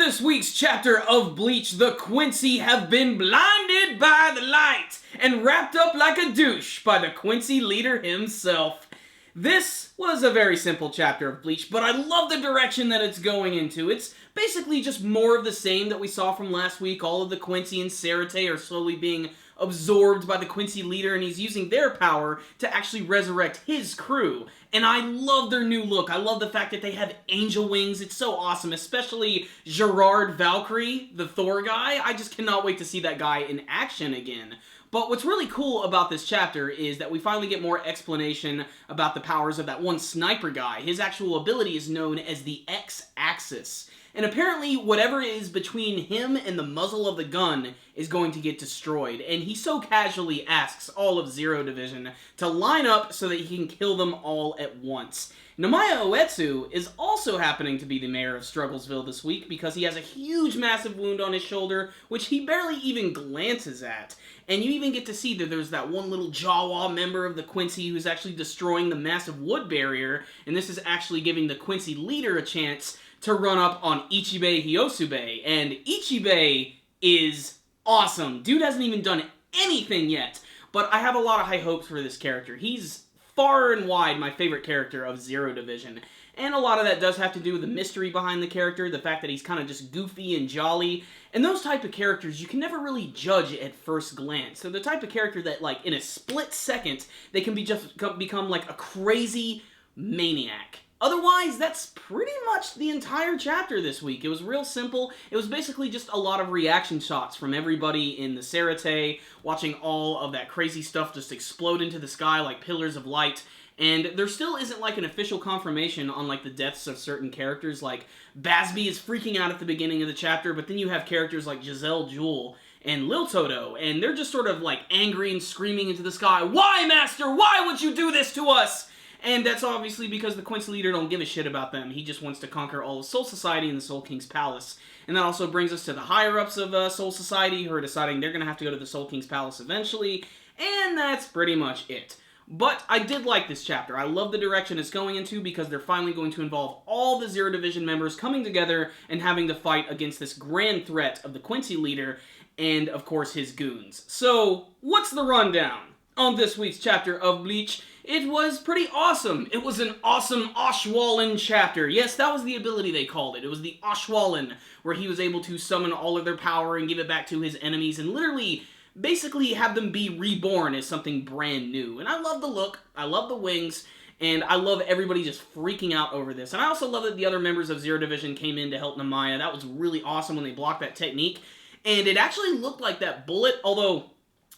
this week's chapter of Bleach, the Quincy have been blinded by the light and wrapped up like a douche by the Quincy leader himself. This was a very simple chapter of Bleach, but I love the direction that it's going into. It's basically just more of the same that we saw from last week. All of the Quincy and Sarate are slowly being absorbed by the Quincy leader, and he's using their power to actually resurrect his crew. And I love their new look. I love the fact that they have angel wings. It's so awesome, especially Gerard Valkyrie, the Thor guy. I just cannot wait to see that guy in action again. But what's really cool about this chapter is that we finally get more explanation about the powers of that one sniper guy. His actual ability is known as the X-Axis. And apparently, whatever is between him and the muzzle of the gun is going to get destroyed. And he so casually asks all of Zero Division to line up so that he can kill them all at once. Namaya Uetsu is also happening to be the mayor of Strugglesville this week because he has a huge massive wound on his shoulder, which he barely even glances at. And you even get to see that there's that one little Jawa member of the Quincy who's actually destroying the massive wood barrier, and this is actually giving the Quincy leader a chance to run up on Ichibei Hyosube. And Ichibei is awesome. Dude hasn't even done anything yet, but I have a lot of high hopes for this character. He's far and wide my favorite character of Zero Division. And a lot of that does have to do with the mystery behind the character, the fact that he's kind of just goofy and jolly. And those type of characters you can never really judge at first glance. They're the type of character that, like, in a split second, they can become like a crazy maniac. Otherwise, that's pretty much the entire chapter this week. It was real simple. It was basically just a lot of reaction shots from everybody in the Sarate, watching all of that crazy stuff just explode into the sky like pillars of light. And there still isn't, like, an official confirmation on, like, the deaths of certain characters. Like, Basby is freaking out at the beginning of the chapter, but then you have characters like Giselle Jewel and Lil Toto, and they're just sort of, like, angry and screaming into the sky, "Why, Master? Why would you do this to us?" And that's obviously because the Quincy leader don't give a shit about them. He just wants to conquer all of Soul Society in the Soul King's palace. And that also brings us to the higher-ups of Soul Society, who are deciding they're going to have to go to the Soul King's palace eventually. And that's pretty much it. But I did like this chapter. I love the direction it's going into because they're finally going to involve all the Zero Division members coming together and having to fight against this grand threat of the Quincy leader and, of course, his goons. So, what's the rundown on this week's chapter of Bleach? It was pretty awesome. It was an awesome Ashwallen chapter. Yes, that was the ability they called it. It was the Ashwallen, where he was able to summon all of their power and give it back to his enemies and literally basically have them be reborn as something brand new. And I love the look, I love the wings, and I love everybody just freaking out over this. And I also love that the other members of Zero Division came in to help Namaya. That was really awesome when they blocked that technique. And it actually looked like that bullet, although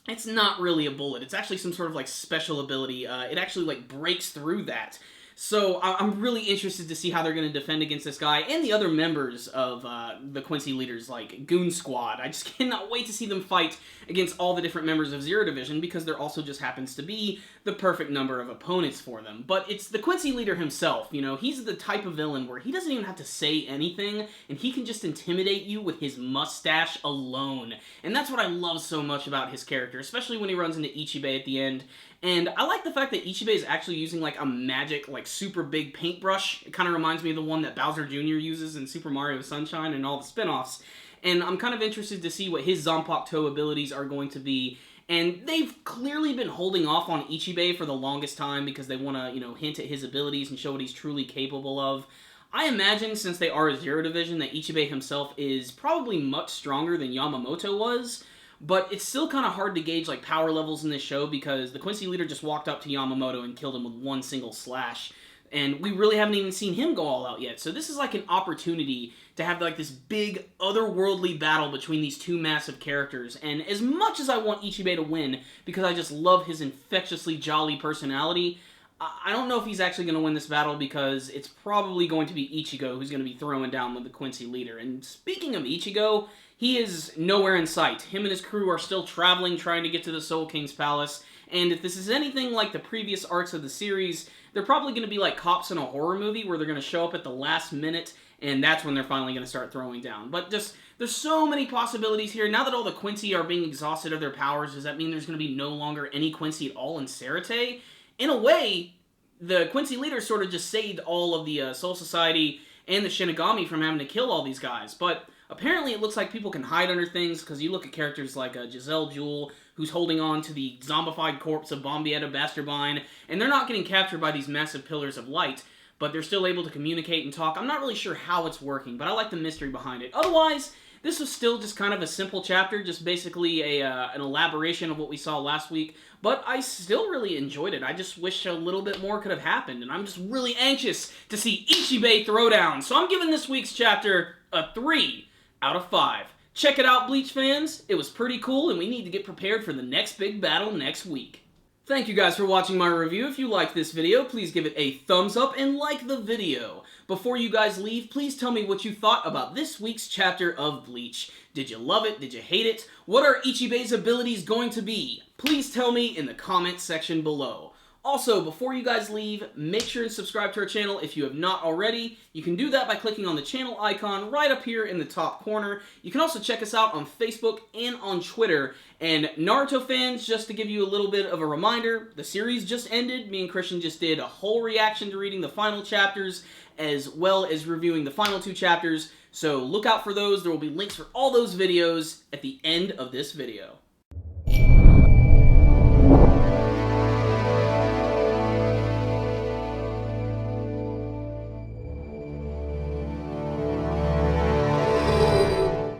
it's not really a bullet. It's actually some sort of, like, special ability. It actually, like, breaks through that. So I'm really interested to see how they're going to defend against this guy and the other members of the Quincy leaders, like Goon Squad. I just cannot wait to see them fight against all the different members of Zero Division because there also just happens to be the perfect number of opponents for them. But it's the Quincy leader himself, you know. He's the type of villain where he doesn't even have to say anything and he can just intimidate you with his mustache alone. And that's what I love so much about his character, especially when he runs into Ichibei at the end. And I like the fact that Ichibei is actually using, like, a magic, like, super big paintbrush. It kind of reminds me of the one that Bowser Jr. uses in Super Mario Sunshine and all the spin-offs. And I'm kind of interested to see what his Zanpakuto abilities are going to be. And they've clearly been holding off on Ichibei for the longest time because they want to, you know, hint at his abilities and show what he's truly capable of. I imagine, since they are a Zero Division, that Ichibei himself is probably much stronger than Yamamoto was. But it's still kind of hard to gauge, like, power levels in this show because the Quincy leader just walked up to Yamamoto and killed him with one single slash. And we really haven't even seen him go all out yet. So this is like an opportunity to have, like, this big otherworldly battle between these two massive characters. And as much as I want Ichibei to win because I just love his infectiously jolly personality, I don't know if he's actually going to win this battle because it's probably going to be Ichigo who's going to be throwing down with the Quincy leader. And speaking of Ichigo, he is nowhere in sight. Him and his crew are still traveling, trying to get to the Soul King's palace. And if this is anything like the previous arcs of the series, they're probably going to be like cops in a horror movie where they're going to show up at the last minute, and that's when they're finally going to start throwing down. But just, there's so many possibilities here. Now that all the Quincy are being exhausted of their powers, does that mean there's going to be no longer any Quincy at all in Sarate? In a way, the Quincy leader sort of just saved all of the Soul Society and the Shinigami from having to kill all these guys. But Apparently it looks like people can hide under things, because you look at characters like Giselle Jewell, who's holding on to the zombified corpse of Bombietta Basterbine, and they're not getting captured by these massive pillars of light, but they're still able to communicate and talk. I'm not really sure how it's working, but I like the mystery behind it. Otherwise, this was still just kind of a simple chapter, just basically an elaboration of what we saw last week, but I still really enjoyed it. I just wish a little bit more could have happened, and I'm just really anxious to see Ichibei throwdown, so I'm giving this week's chapter a 3 out of 5. Check it out, Bleach fans. It was pretty cool, and we need to get prepared for the next big battle next week. Thank you guys for watching my review. If you liked this video, please give it a thumbs up and like the video. Before you guys leave, please tell me what you thought about this week's chapter of Bleach. Did you love it? Did you hate it? What are Ichibei's abilities going to be? Please tell me in the comment section below. Also, before you guys leave, make sure and subscribe to our channel if you have not already. You can do that by clicking on the channel icon right up here in the top corner. You can also check us out on Facebook and on Twitter. And Naruto fans, just to give you a little bit of a reminder, the series just ended. Me and Christian just did a whole reaction to reading the final chapters, as well as reviewing the final 2 chapters. So look out for those. There will be links for all those videos at the end of this video.